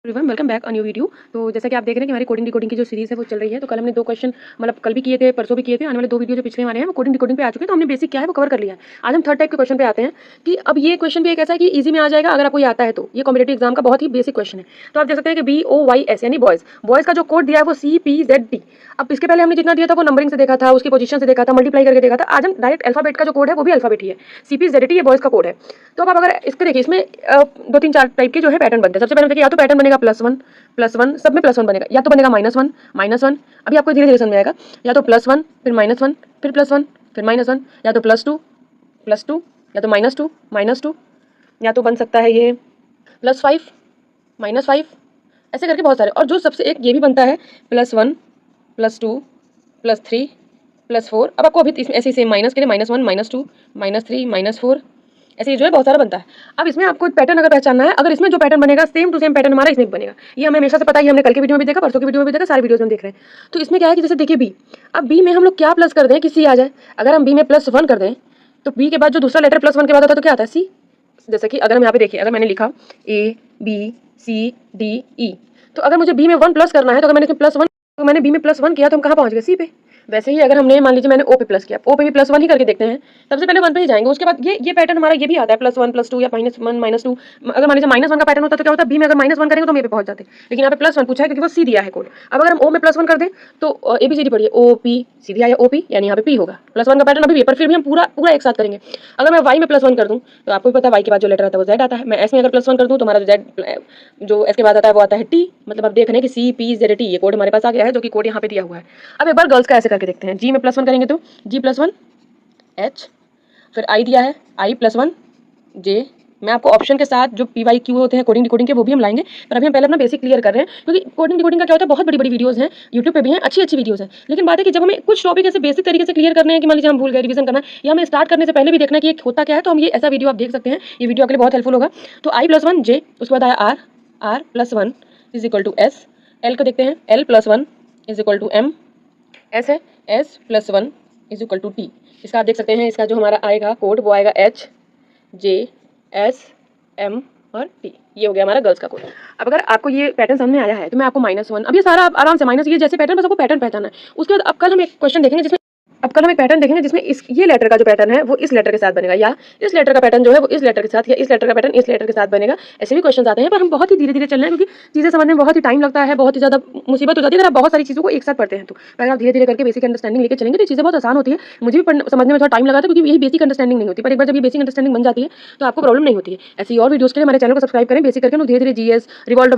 Everyone welcome back a new video. तो जैसा कि आप देख रहे हैं कि हमारी कोडिंग डिकोडिंग की जो सीरीज है वो चल रही है। तो कल हमने 2 क्वेश्चन मतलब कल भी किए थे, परसों भी किए थे। आने वाले 2 वीडियो जो पिछले हमारे हैं वो कोडिंग डिकोडिंग पे आ चुके हैं। तो हमने बेसिक क्या है वो कवर कर लिया है। आज हम थर्ड टाइप के क्वेश्चन पे आते हैं कि अब ये क्वेश्चन भी एक ऐसा है कि इजी में आ जाएगा अगर आपको ये आता है तो। ये कॉम्पिटिटिव एग्जाम का बहुत ही बेसिक क्वेश्चन है। तो आप देख सकते हैं कि BOYS यानी बॉयज का जो कोड दिया है वो CPZD। अब इसके पहले हमने जितना दिया था वो नंबरिंग से देखा था, उसकी पोजीशन से देखा था, मल्टीप्लाई करके देखा था। आज हम डायरेक्ट अल्फाबेट का जो कोड है वो भी अल्फाबेट ही है। CPZD ये बॉयज का कोड है। तो अब अगर इसको देखिए, इसमें 2-3-4 टाइप के जो है पैटर्न बनते हैं। सबसे पहले देखिए, या तो पैटर्न बनेगा +1 सब में +1 बनेगा, या तो बनेगा -1 अभी आपको धीरे धीरे समझ में आएगा। या तो +1 फिर -1 फिर +1 फिर -1, या तो +2 या तो -2 या तो बन सकता है ये +5 -5, ऐसे करके बहुत सारे। और जो सबसे एक ये भी बनता है +1 +2 +3 +4। अब आपको अभी ऐसे सेम माइनस के लिए -1 -2 -3 -4 ऐसे जो है बहुत सारा बनता है। अब इसमें आपको पैटर्न अगर पहचानना है, अगर इसमें जो पैटर्न बनेगा सेम टू सेम पैटर्न हमारा इसमें भी बनेगा। ये हमें हमेशा से पता है, हमने कल के वीडियो में भी देखा, परसों की वीडियो में भी देखा, सारी वीडियोस में देख रहे हैं। तो इसमें क्या है कि जैसे देखिए बी, अब बी में हम लोग क्या प्लस कर दें कि सी आ जाए। अगर हम बी में +1 कर दें तो बी के बाद जो दूसरा लेटर +1 के बाद आता है तो क्या आता है सी। जैसे कि अगर हम यहाँ पे देखिए, अगर मैंने लिखा ABCDE, तो अगर मुझे बी में 1 प्लस करना है तो अगर मैंने इसमें +1, तो मैंने बी में +1 किया तो हम कहाँ पहुँच गए सी पे। वैसे ही अगर हमने मान लीजिए मैंने ओ पे प्लस किया, ओ पे भी +1 ही करके देखते हैं। सबसे पहले 1 पे ही जाएंगे, उसके बाद ये पैटर्न हमारा ये भी आता है +1 +2 या -1 -2। अगर मान लीजिए -1 का पैटर्न होता तो क्या होता, बी में अगर -1 करेंगे तो हम ए पे पहुंच जाते। लेकिन यहाँ पे +1 पूछा है क्योंकि वो सी दिया है कोड। अब अगर हम ओ में +1 कर दें तो ABCD पढ़िए, OP सी दिया है OP यानी यहाँ पे P होगा। +1 का पैटर्न अभी भी है, पर फिर भी हम पूरा पूरा एक साथ करेंगे। अगर मैं Y में +1 कर दूँ तो आपको भी पता है Y के बाद जो लेटर आता है वो Z आता है। मैं S में अगर +1 कर दूँ तो हमारा जो S के बाद आता है वो आता है T। मतलब आप देख रहे हैं कि CPZT ये कोड हमारे पास आ गया है, जो कि कोड यहाँ पे दिया हुआ है। अब एक बार गर्ल्स का ऐसे करके देखते हैं। G में +1 करेंगे तो G +1 H, फिर I दिया है I +1 J। मैं आपको ऑप्शन के साथ जो PYQ होते हैं कोडिंग डिकोडिंग के वो भी हम लाएंगे, पर अभी हम पहले अपना बेसिक क्लियर कर रहे हैं। क्योंकि कोडिंग डिकोडिंग का क्या होता है, बहुत बड़ी बड़ी वीडियोस हैं, यूट्यूब पे भी हैं, अच्छी अच्छी वीडियोस हैं। लेकिन बात है कि जब हमें कुछ टॉपिक ऐसे बेसिक तरीके से क्लियर करने हैं कि मान लीजिए हम भूल गए, रिवीजन करना है, या हमें स्टार्ट करने से पहले भी देखना है कि ये होता क्या है, तो हम ये ऐसा वीडियो आप देख सकते हैं। ये वीडियो आपके लिए बहुत हेल्पफुल होगा। तो I +1 J, उसके बाद आया R +1 = S। L को देखते हैं, L +1 = M। S है S +1 = T। इसका आप देख सकते हैं, इसका जो हमारा आएगा कोड वो आएगा HJSM और T। ये हो गया हमारा गर्ल्स का कोड। अब अगर आपको ये पैटर्न समझ में आया है तो मैं आपको -1, अब ये सारा आप आराम से माइनस, ये जैसे पैटर्न बस आपको पैटर्न पहचाना है। उसके बाद अब कल हम एक क्वेश्चन देखेंगे जिसमें पैटर्न देखेंगे जिसमें इस ये लेटर का जो पैटर्न है वो इस लेटर के साथ बनेगा, या इस लेटर का पैटर्न जो है वो इस लेटर के साथ, या इस लेटर का पैटर्न इस लेटर के साथ बनेगा। ऐसे भी क्वेश्चन आते हैं, पर हम बहुत ही धीरे धीरे चल रहे हैं क्योंकि चीजें समझने में बहुत ही टाइम लगता है, बहुत ही ज्यादा मुसीबत हो जाती है अगर आप बहुत सारी चीजों को एक साथ पढ़ते हैं। तो अगर आप धीरे धीरे करके बेसिक अंडरस्टैंडिंग लेके चलेंगे तो चीजें बहुत आसान होती है। मुझे भी समझने में थोड़ा टाइम लगा था क्योंकि यही बेसिक अंडरस्टैंडिंग नहीं होती, पर एक बार जब ये बेसिक अंडरस्टैंडिंग बन जाती है तो आपको प्रॉब्लम नहीं होती है। ऐसी और वीडियोस के लिए हमारे चैनल को सब्सक्राइब करें, बेसिक करके धीरे धीरे GS रिवॉल्व